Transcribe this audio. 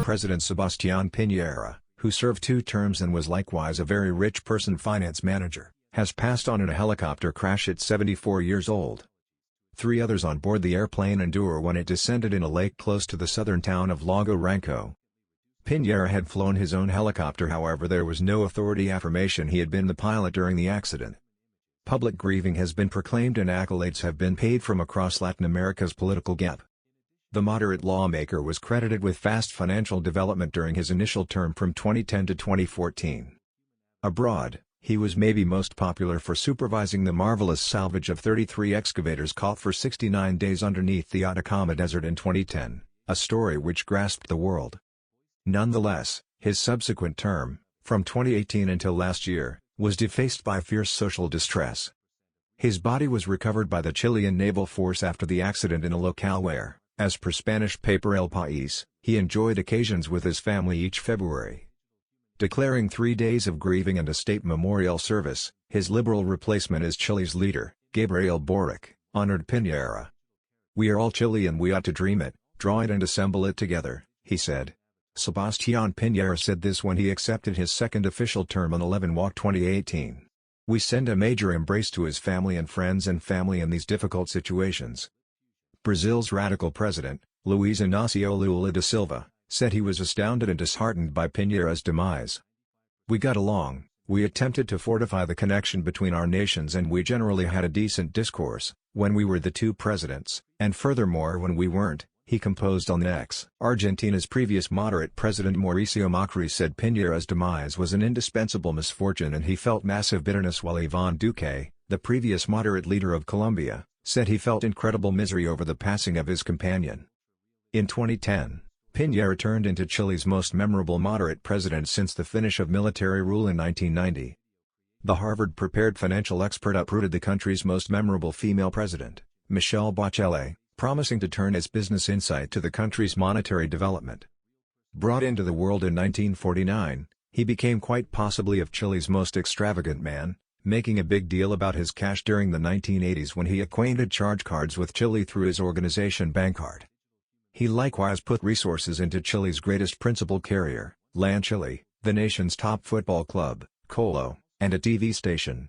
President Sebastián Piñera, who served 2 terms and was likewise a very rich person finance manager, has passed on in a helicopter crash at 74 years old. 3 others on board the airplane endure when it descended in a lake close to the southern town of Lago Ranco. Piñera had flown his own helicopter, however there was no authority affirmation he had been the pilot during the accident. Public grieving has been proclaimed and accolades have been paid from across Latin America's political gap. The moderate lawmaker was credited with fast financial development during his initial term from 2010 to 2014. Abroad, he was maybe most popular for supervising the marvelous salvage of 33 excavators caught for 69 days underneath the Atacama Desert in 2010, a story which grasped the world. Nonetheless, his subsequent term, from 2018 until last year, was defaced by fierce social distress. His body was recovered by the Chilean naval force after the accident in a locale where, as per Spanish paper El País, he enjoyed occasions with his family each February. Declaring 3 days of grieving and a state memorial service, his liberal replacement as Chile's leader, Gabriel Boric, honored Piñera. "We are all Chilean, we ought to dream it, draw it and assemble it together," he said. Sebastián Piñera said this when he accepted his second official term on 11/1 2018. "We send a major embrace to his family and friends and family in these difficult situations." Brazil's radical president, Luiz Inácio Lula da Silva, said he was astounded and disheartened by Piñera's demise. "We got along, we attempted to fortify the connection between our nations and we generally had a decent discourse, when we were the 2 presidents, and furthermore when we weren't," he composed on X. Argentina's previous moderate president Mauricio Macri said Piñera's demise was an indispensable misfortune and he felt massive bitterness, while Iván Duque, the previous moderate leader of Colombia, said he felt incredible misery over the passing of his companion. In 2010, Piñera turned into Chile's most memorable moderate president since the finish of military rule in 1990. The Harvard-prepared financial expert uprooted the country's most memorable female president, Michelle Bachelet, promising to turn its business insight to the country's monetary development. Brought into the world in 1949, he became quite possibly of Chile's most extravagant man, making a big deal about his cash during the 1980s when he acquainted charge cards with Chile through his organization Bancard. He likewise put resources into Chile's greatest principal carrier, LAN Chile, the nation's top football club, Colo, and a TV station.